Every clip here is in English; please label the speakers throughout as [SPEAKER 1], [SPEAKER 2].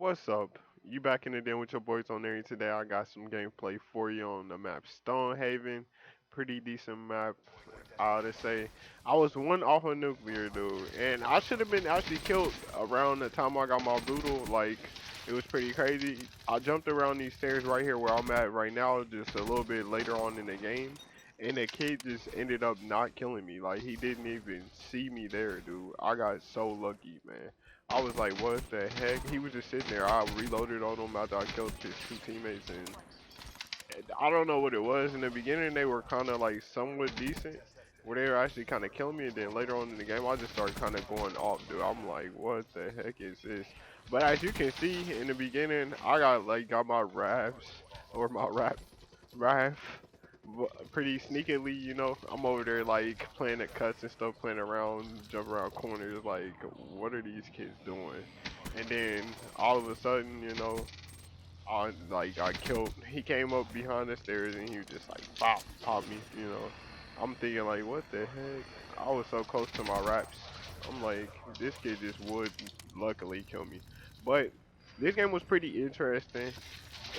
[SPEAKER 1] What's up? You back in the den with your boys on there. Today I got some gameplay for you on the map Stonehaven. Pretty decent map. I ought to say. I was one off a nuclear dude, and I should have been actually killed around the time I got my brutal. Like it was pretty crazy. I jumped around these stairs right here where I'm at right now, just a little bit later on in the game. And the kid just ended up not killing me. Like he didn't even see me there, dude. I got so lucky, man. I was like, what the heck? He was just sitting there. I reloaded on him after I killed his two teammates, and I don't know what it was. In the beginning, they were kind of like somewhat decent, where they were actually kind of killing me, and then later on in the game, I just started kind of going off, dude. I'm like, what the heck is this? But as you can see, in the beginning, I got my raps or my rap pretty sneakily, I'm over there like playing at cuts and stuff, playing around, jumping around corners, like what are these kids doing? And then all of a sudden, I killed. He came up behind the stairs and he was just like pop me. I'm thinking like, what the heck? I was so close to my raps. I'm like, this kid just would luckily kill me. But this game was pretty interesting.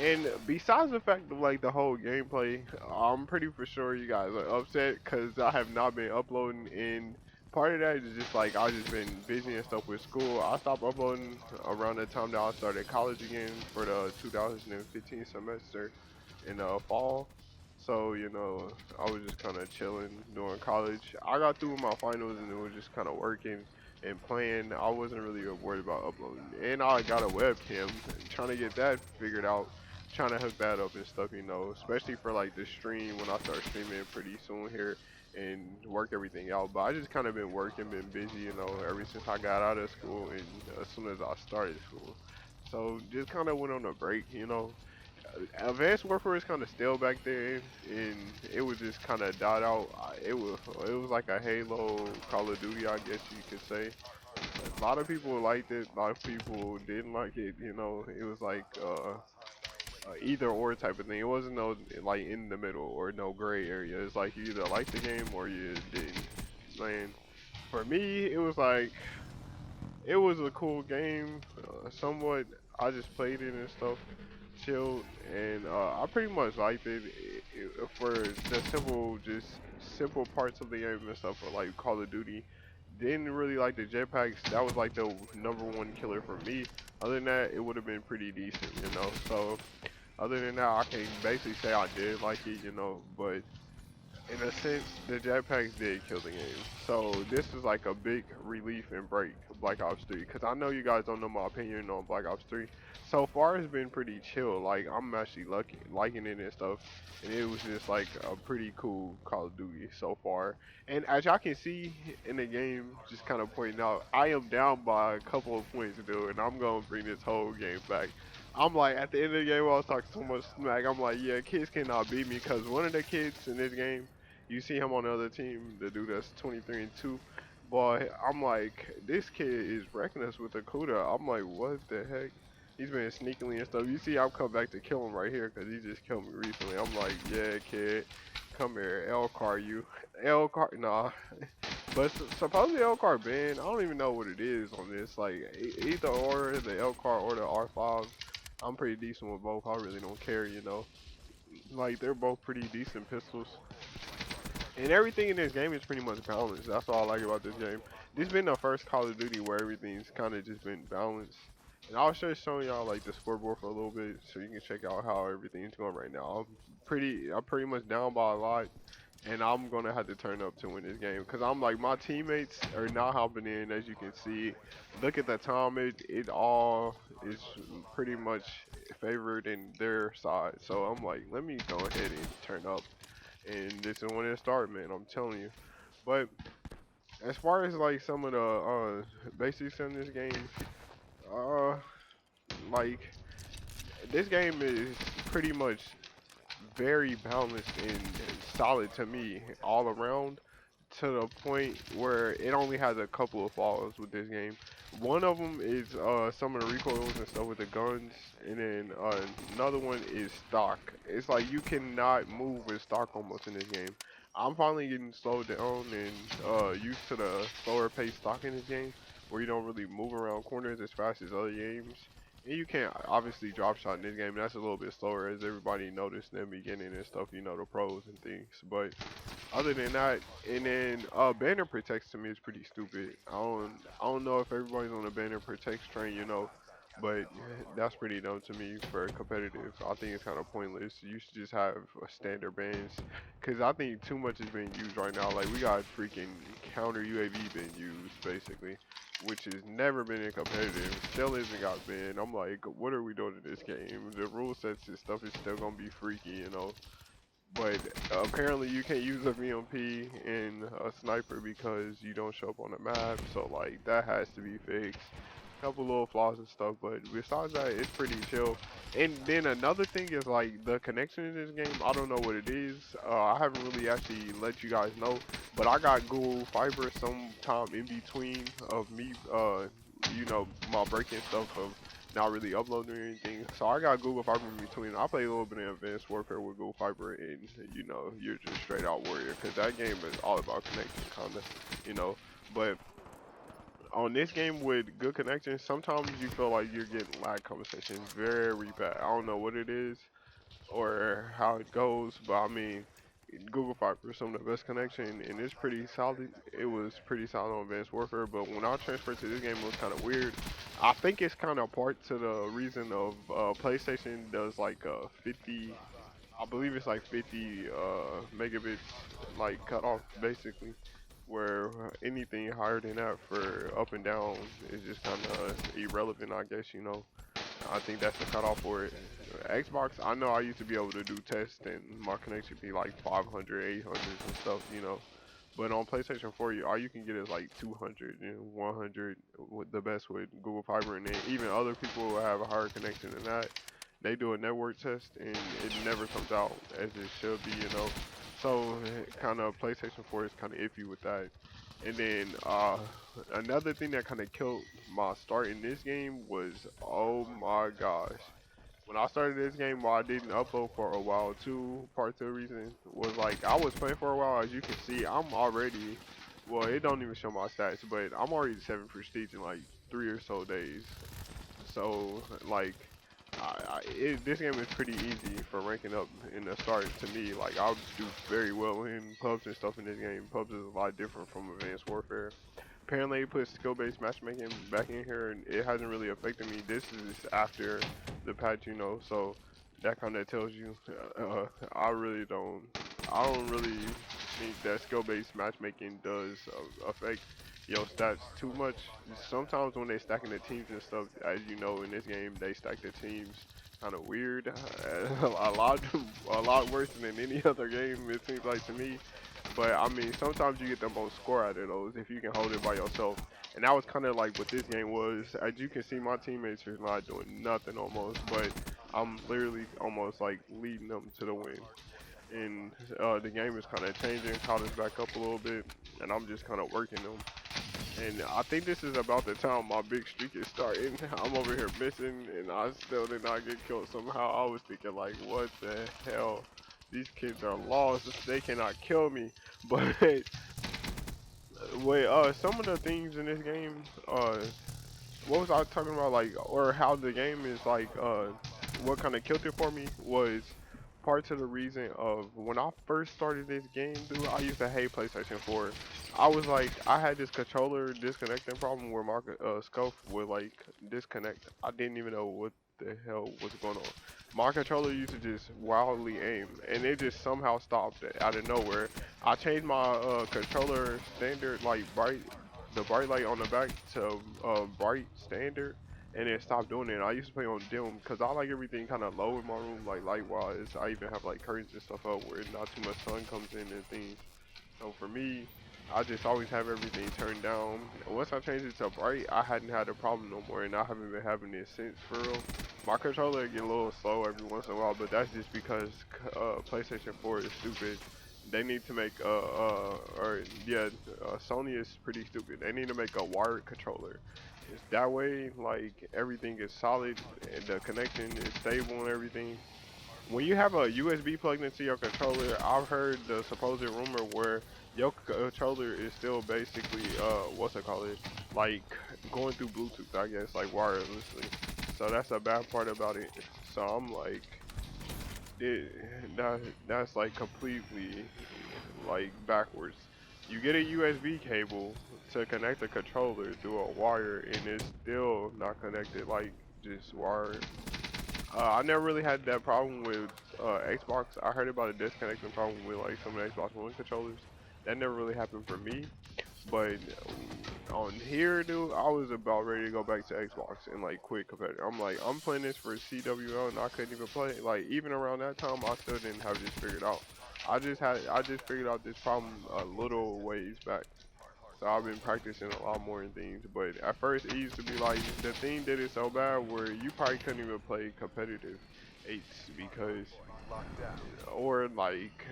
[SPEAKER 1] And besides the fact of like the whole gameplay, I'm pretty for sure you guys are upset because I have not been uploading. And part of that is just like I just been busy and stuff with school. I stopped uploading around the time that I started college again for the 2015 semester in the fall. So I was just kind of chilling during college. I got through with my finals and it was just kind of working and playing. I wasn't really worried about uploading. And I got a webcam, trying to get that figured out, trying to hook that up and stuff, especially for like the stream when I start streaming pretty soon here and work everything out. But I just kind of been working, been busy, ever since I got out of school and as soon as I started school. So just kind of went on a break. Advanced Warfare was kind of stale back then, and it was just kind of died out. It was like a Halo, Call of Duty, I guess you could say. A lot of people liked it, a lot of people didn't like it. It was like either or type of thing. It wasn't no like in the middle or no gray area. It's like you either liked the game or you didn't. Man, for me, it was like it was a cool game. Somewhat, I just played it and stuff, chilled, and I pretty much liked it for the just simple parts of the game and stuff. For like Call of Duty, didn't really like the jetpacks. That was like the number one killer for me. Other than that, it would have been pretty decent. So other than that, I can basically say I did like it. But in a sense, the jetpacks did kill the game. So this is like a big relief and break of Black Ops 3. Because I know you guys don't know my opinion on Black Ops 3. So far, it's been pretty chill. Like, I'm actually liking it and stuff. And it was just like a pretty cool Call of Duty so far. And as y'all can see in the game, just kind of pointing out, I am down by a couple of points, dude. And I'm going to bring this whole game back. I'm like, at the end of the game, I was talking so much smack. I'm like, yeah, kids cannot beat me because one of the kids in this game, you see him on the other team, the dude that's 23 and 2. Boy, I'm like, this kid is wrecking us with a Kuda. I'm like, what the heck? He's been sneakily and stuff. You see, I'll come back to kill him right here because he just killed me recently. I'm like, yeah, kid, come here, L car you, L car, nah. But supposedly L car banned. I don't even know what it is on this. Like either or the L car or the R5. I'm pretty decent with both. I really don't care. Like they're both pretty decent pistols. And everything in this game is pretty much balanced. That's all I like about this game. This been the first Call of Duty where everything's kind of just been balanced. And I'll just show y'all like the scoreboard for a little bit so you can check out how everything's going right now. I'm pretty much down by a lot, and I'm gonna have to turn up to win this game because I'm like my teammates are not hopping in as you can see. Look at the time, it all is pretty much favored in their side. So I'm like, let me go ahead and turn up and this is when it start, man. I'm telling you. But as far as like some of the basics in this game, uh, like this game is pretty much very balanced and solid to me all around. To the point where it only has a couple of flaws with this game. One of them is some of the recoils and stuff with the guns, and then another one is stock. It's like you cannot move with stock almost in this game. I'm finally getting slowed down and used to the slower pace stock in this game, where you don't really move around corners as fast as other games. And you can't obviously drop shot in this game. That's a little bit slower, as everybody noticed in the beginning and stuff. You know, the pros and things. But other than that, and then banner protects to me is pretty stupid. I don't know if everybody's on the banner protects train, but that's pretty dumb to me for competitive. I think it's kind of pointless. You should just have a standard bans, cause I think too much is being used right now. Like we got freaking counter UAV being used basically, which has never been in competitive. Still isn't got banned. I'm like, what are we doing in this game? The rule sets and stuff is still gonna be freaky. But apparently you can't use a VMP in a sniper because you don't show up on the map. So like that has to be fixed. Couple little flaws and stuff, but besides that, it's pretty chill. And then another thing is like the connection in this game. I don't know what it is. I haven't really actually let you guys know, but I got Google Fiber sometime in between of me, my breaking stuff of not really uploading or anything. So I got Google Fiber in between. I play a little bit of Advanced Warfare with Google Fiber, and you're just straight out warrior because that game is all about connection, kinda, you know. But on this game with good connection, sometimes you feel like you're getting lag conversations very bad. I don't know what it is or how it goes, but I mean, Google Fiber is some of the best connection, and it's pretty solid. It was pretty solid on Advanced Warfare, but when I transferred to this game, it was kind of weird. I think it's kind of part to the reason of PlayStation does like 50, I believe it's like 50 megabits like cut off basically, where anything higher than that for up and down is just kind of irrelevant, I guess. I think that's the cutoff for it. Xbox, I know I used to be able to do tests and my connection be like 500, 800 and stuff. But on PlayStation 4, all you can get is like 200 and 100 with the best with Google Fiber, and then even other people who have a higher connection than that, they do a network test and it never comes out as it should be. So kind of PlayStation 4 is kind of iffy with that. And then another thing that kind of killed my start in this game was, oh my gosh, when I started this game, while I didn't upload for a while too, part of the reason was like I was playing for a while. As you can see, I'm already, well, it don't even show my stats, but I'm already 7 prestige in like 3 or so days. So like, this game is pretty easy for ranking up in the start to me. Like I do very well in pubs and stuff in this game. Pubs is a lot different from Advanced Warfare. Apparently, they put skill-based matchmaking back in here, and it hasn't really affected me. This is after the patch. So that kind of tells you. I really don't. I don't really think that skill-based matchmaking does affect your stats too much. Sometimes when they stacking the teams and stuff, as you know, in this game, they stack the teams kind of weird. A lot worse than any other game. It seems like to me. But I mean, sometimes you get the most score out of those if you can hold it by yourself. And that was kind of like what this game was. As you can see, my teammates are not doing nothing almost, but I'm literally almost like leading them to the win. And the game is kind of changing, caught us back up a little bit, and I'm just kind of working them. And I think this is about the time my big streak is starting. I'm over here missing, and I still did not get killed somehow. I was thinking like, what the hell? These kids are lost. They cannot kill me. But wait, some of the things in this game, what was I talking about? Like, or how the game is like, what kind of killed it for me was parts of the reason of when I first started this game, dude. I used to hate PlayStation 4. I was like, I had this controller disconnecting problem where my scope would like disconnect. I didn't even know what the hell was going on. My controller used to just wildly aim, and it just somehow stopped out of nowhere. I changed my controller standard like the bright light on the back to bright standard, and then stopped doing it. I used to play on dim because I like everything kind of low in my room, like light wise. I even have like curtains and stuff up where not too much sun comes in and things. So for me, I just always have everything turned down. Once I changed it to bright, I hadn't had a problem no more, and I haven't been having it since for real. My controller get a little slow every once in a while, but that's just because PlayStation 4 is stupid. They need to make or yeah, Sony is pretty stupid. They need to make a wired controller. It's that way, like everything is solid and the connection is stable and everything. When you have a USB plugged into your controller, I've heard the supposed rumor where your controller is still basically what's it called? Like going through Bluetooth, I guess, like wirelessly. So that's a bad part about it. So I'm like, it, that's like completely like backwards. You get a USB cable to connect the controller through a wire, and it's still not connected like just wired. I never really had that problem with Xbox. I heard about a disconnecting problem with like some of the Xbox One controllers. That never really happened for me. But on here, dude, I was about ready to go back to Xbox and like quit competitive. I'm like, I'm playing this for CWO and I couldn't even play. Like even around that time, I still didn't have this figured out. I just figured out this problem a little ways back. So I've been practicing a lot more and things. But at first, it used to be like the thing did it so bad where you probably couldn't even play competitive eights because or like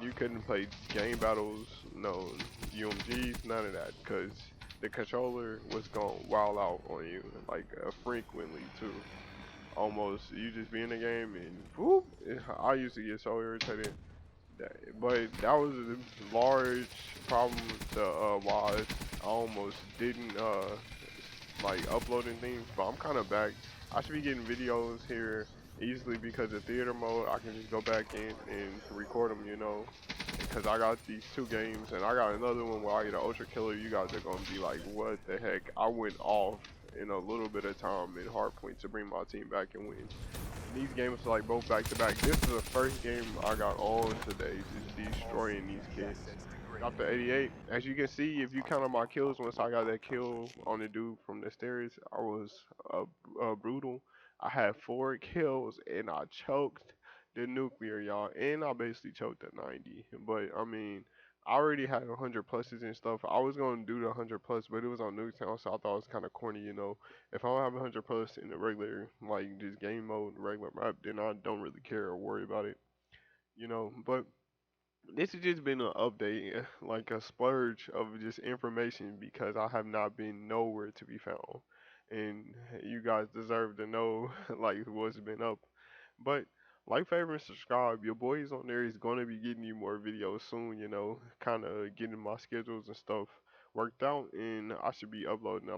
[SPEAKER 1] you couldn't play game battles, no UMGs, none of that, because the controller was going wild out on you, like frequently too. Almost you just be in the game and whoop. I used to get so irritated. But that was a large problem to why I almost didn't like uploading things, but I'm kind of back. I should be getting videos here easily because of theater mode. I can just go back in and record them, you know, because I got these two games and I got another one where I get an ultra killer. You guys are gonna be like, what the heck? I went off in a little bit of time in hardpoint to bring my team back and win. These games are like both back to back. This is the first game I got on today, just destroying these kids. Got the 88. As you can see, if you count on my kills, once I got that kill on the dude from the stairs, I was brutal. I had 4 kills and I choked the nuclear, y'all, and I basically choked the 90. But I mean, I already had 100 pluses and stuff. I was gonna do the 100 plus, but it was on Nuketown, so I thought it was kind of corny, you know. If I don't have 100 plus in the regular, like just game mode, regular map, then I don't really care or worry about it, you know. But this has just been an update, like a splurge of just information because I have not been nowhere to be found. And you guys deserve to know like what's been up. But like, favorite, and subscribe. Your boys on there is gonna be getting you more videos soon, you know, kinda getting my schedules and stuff worked out and I should be uploading a